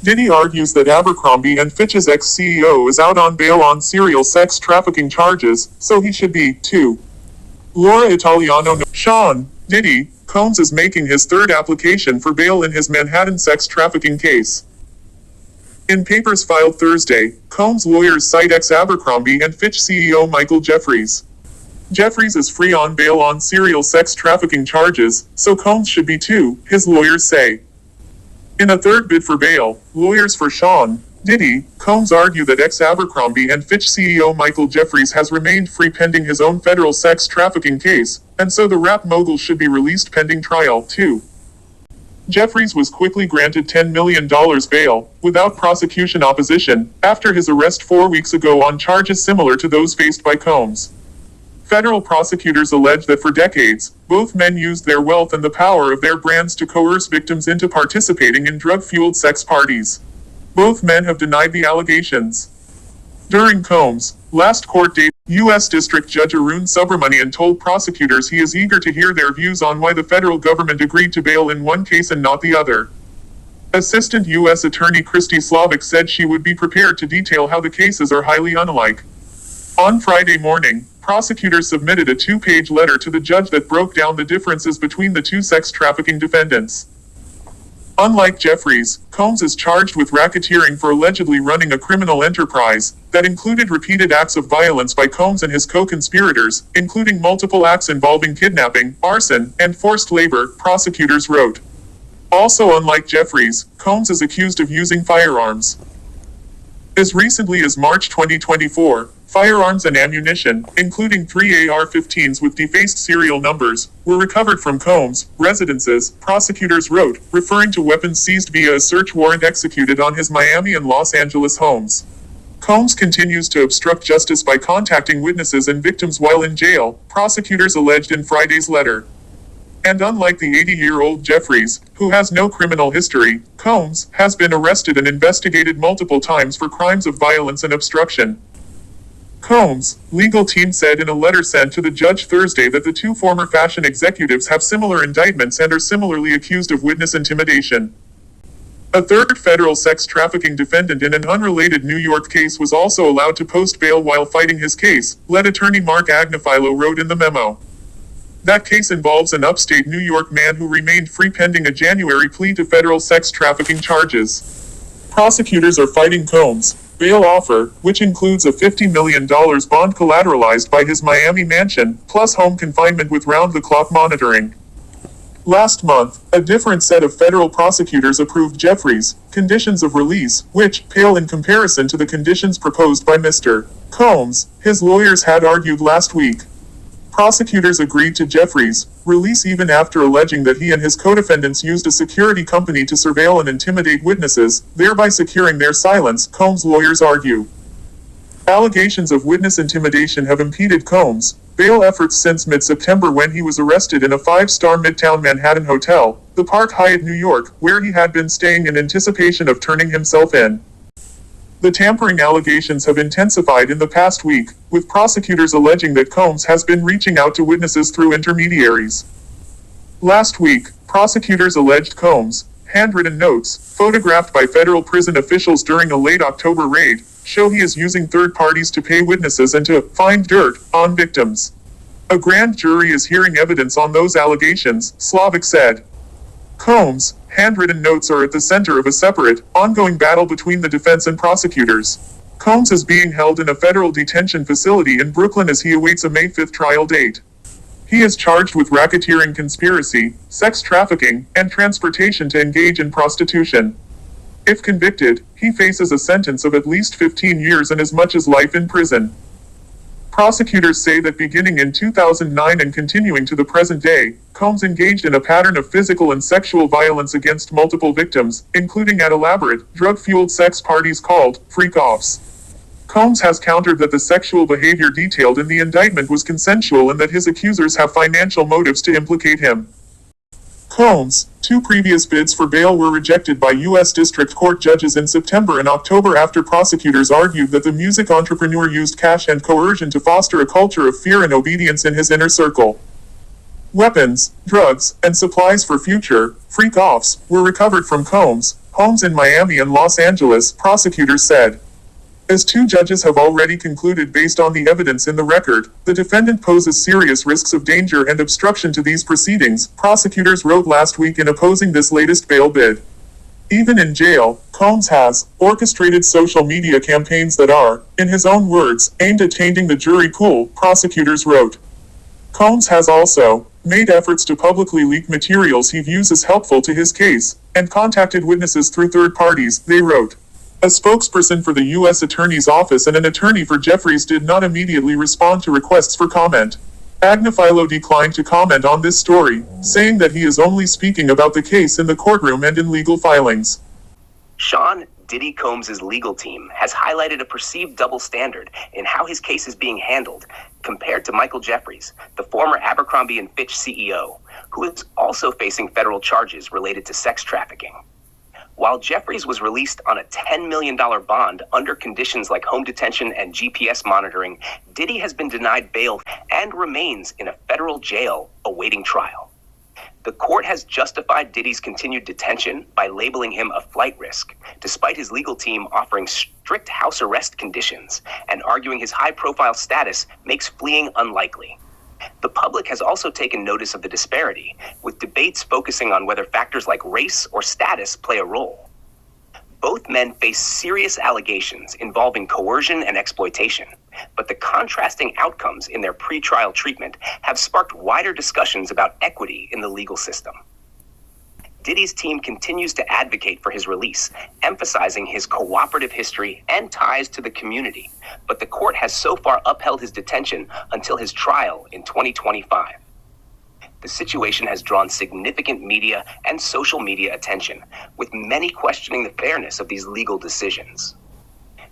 Diddy argues that Abercrombie and Fitch's ex-CEO is out on bail on serial sex trafficking charges, so he should be, too. Laura Italiano. Sean Diddy Combs is making his third application for bail in his Manhattan sex trafficking case. In papers filed Thursday, Combs' lawyers cite ex-Abercrombie and Fitch CEO Michael Jeffries. Jeffries is free on bail on serial sex trafficking charges, so Combs should be too, his lawyers say. In a third bid for bail, lawyers for Sean Diddy Combs argue that ex-Abercrombie and Fitch CEO Michael Jeffries has remained free pending his own federal sex trafficking case, and so the rap mogul should be released pending trial, too. Jeffries was quickly granted $10 million bail, without prosecution opposition, after his arrest 4 weeks ago on charges similar to those faced by Combs. Federal prosecutors allege that for decades, both men used their wealth and the power of their brands to coerce victims into participating in drug-fueled sex parties. Both men have denied the allegations. During Combs' last court date, U.S. District Judge Arun Subramanian told prosecutors he is eager to hear their views on why the federal government agreed to bail in one case and not the other. Assistant U.S. Attorney Christy Slavic said she would be prepared to detail how the cases are highly unlike. On Friday morning, prosecutors submitted a 2-page letter to the judge that broke down the differences between the two sex trafficking defendants. Unlike Jeffries, Combs is charged with racketeering for allegedly running a criminal enterprise that included repeated acts of violence by Combs and his co-conspirators, including multiple acts involving kidnapping, arson, and forced labor, prosecutors wrote. Also unlike Jeffries, Combs is accused of using firearms. As recently as March 2024, firearms and ammunition, including 3 AR-15s with defaced serial numbers, were recovered from Combs' residences, prosecutors wrote, referring to weapons seized via a search warrant executed on his Miami and Los Angeles homes. Combs continues to obstruct justice by contacting witnesses and victims while in jail, prosecutors alleged in Friday's letter. And unlike the 80-year-old Jeffries, who has no criminal history, Combs has been arrested and investigated multiple times for crimes of violence and obstruction. Combs' legal team said in a letter sent to the judge Thursday that the two former fashion executives have similar indictments and are similarly accused of witness intimidation. A third federal sex trafficking defendant in an unrelated New York case was also allowed to post bail while fighting his case, lead attorney Mark Agnifilo wrote in the memo. That case involves an upstate New York man who remained free pending a January plea to federal sex trafficking charges. Prosecutors are fighting Combs' bail offer, which includes a $50 million bond collateralized by his Miami mansion, plus home confinement with round-the-clock monitoring. Last month, a different set of federal prosecutors approved Jeffries' conditions of release, which pale in comparison to the conditions proposed by Mr. Combs, his lawyers had argued last week. Prosecutors agreed to Jeffries' release even after alleging that he and his co-defendants used a security company to surveil and intimidate witnesses, thereby securing their silence, Combs' lawyers argue. Allegations of witness intimidation have impeded Combs' bail efforts since mid-September when he was arrested in a 5-star Midtown Manhattan hotel, the Park Hyatt, New York, where he had been staying in anticipation of turning himself in. The tampering allegations have intensified in the past week, with prosecutors alleging that Combs has been reaching out to witnesses through intermediaries. Last week, prosecutors alleged Combs' handwritten notes, photographed by federal prison officials during a late October raid, show he is using third parties to pay witnesses and to find dirt on victims. A grand jury is hearing evidence on those allegations, Slavic said. Combs' handwritten notes are at the center of a separate, ongoing battle between the defense and prosecutors. Combs is being held in a federal detention facility in Brooklyn as he awaits a May 5 trial date. He is charged with racketeering conspiracy, sex trafficking, and transportation to engage in prostitution. If convicted, he faces a sentence of at least 15 years and as much as life in prison. Prosecutors say that beginning in 2009 and continuing to the present day, Combs engaged in a pattern of physical and sexual violence against multiple victims, including at elaborate, drug-fueled sex parties called freak-offs. Combs has countered that the sexual behavior detailed in the indictment was consensual and that his accusers have financial motives to implicate him. Combs' 2 previous bids for bail were rejected by U.S. District Court judges in September and October after prosecutors argued that the music entrepreneur used cash and coercion to foster a culture of fear and obedience in his inner circle. Weapons, drugs, and supplies for future freak-offs were recovered from Combs, homes in Miami and Los Angeles, prosecutors said. As two judges have already concluded based on the evidence in the record, the defendant poses serious risks of danger and obstruction to these proceedings, prosecutors wrote last week in opposing this latest bail bid. Even in jail, Combs has orchestrated social media campaigns that are, in his own words, aimed at tainting the jury pool, prosecutors wrote. Combs has also made efforts to publicly leak materials he views as helpful to his case, and contacted witnesses through third parties, they wrote. A spokesperson for the U.S. Attorney's Office and an attorney for Jeffries did not immediately respond to requests for comment. Agnifilo declined to comment on this story, saying that he is only speaking about the case in the courtroom and in legal filings. Sean Diddy Combs' legal team has highlighted a perceived double standard in how his case is being handled compared to Michael Jeffries, the former Abercrombie & Fitch CEO, who is also facing federal charges related to sex trafficking. While Jeffries was released on a $10 million bond under conditions like home detention and GPS monitoring, Diddy has been denied bail and remains in a federal jail awaiting trial. The court has justified Diddy's continued detention by labeling him a flight risk, despite his legal team offering strict house arrest conditions and arguing his high-profile status makes fleeing unlikely. The public has also taken notice of the disparity, with debates focusing on whether factors like race or status play a role. Both men face serious allegations involving coercion and exploitation, but the contrasting outcomes in their pretrial treatment have sparked wider discussions about equity in the legal system. Diddy's team continues to advocate for his release, emphasizing his cooperative history and ties to the community, but the court has so far upheld his detention until his trial in 2025. The situation has drawn significant media and social media attention, with many questioning the fairness of these legal decisions.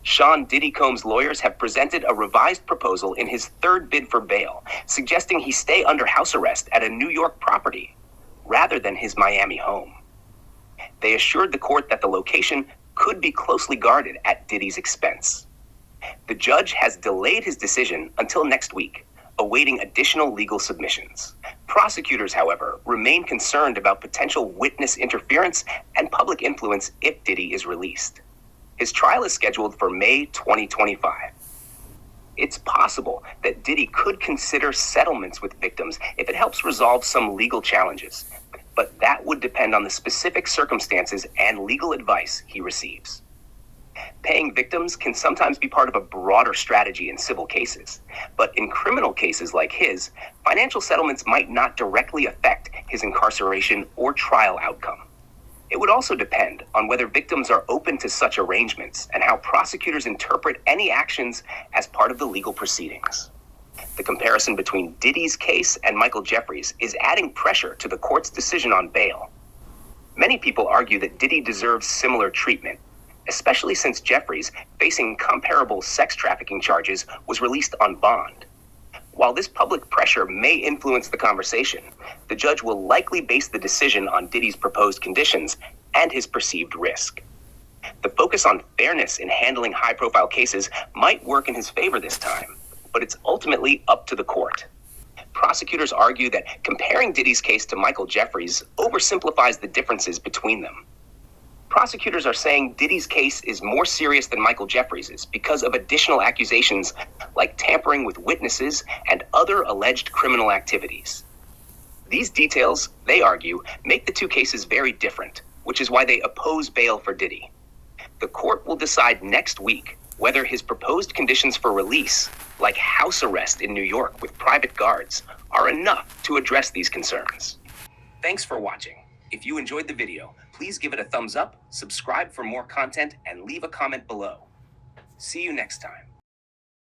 Sean Diddy Combs' lawyers have presented a revised proposal in his third bid for bail, suggesting he stay under house arrest at a New York property rather than his Miami home. They assured the court that the location could be closely guarded at Diddy's expense. The judge has delayed his decision until next week, awaiting additional legal submissions. Prosecutors, however, remain concerned about potential witness interference and public influence if Diddy is released. His trial is scheduled for May 2025. It's possible that Diddy could consider settlements with victims if it helps resolve some legal challenges, but that would depend on the specific circumstances and legal advice he receives. Paying victims can sometimes be part of a broader strategy in civil cases, but in criminal cases like his, financial settlements might not directly affect his incarceration or trial outcome. It would also depend on whether victims are open to such arrangements and how prosecutors interpret any actions as part of the legal proceedings. The comparison between Diddy's case and Michael Jeffries is adding pressure to the court's decision on bail. Many people argue that Diddy deserves similar treatment, especially since Jeffries, facing comparable sex trafficking charges, was released on bond. While this public pressure may influence the conversation, the judge will likely base the decision on Diddy's proposed conditions and his perceived risk. The focus on fairness in handling high-profile cases might work in his favor this time, but it's ultimately up to the court. Prosecutors argue that comparing Diddy's case to Michael Jeffries oversimplifies the differences between them. Prosecutors are saying Diddy's case is more serious than Michael Jeffries's because of additional accusations like tampering with witnesses and other alleged criminal activities. These details, they argue, make the two cases very different, which is why they oppose bail for Diddy. The court will decide next week whether his proposed conditions for release, like house arrest in New York with private guards, are enough to address these concerns. Thanks for watching. If you enjoyed the video, please give it a thumbs up, subscribe for more content, and leave a comment below. See you next time.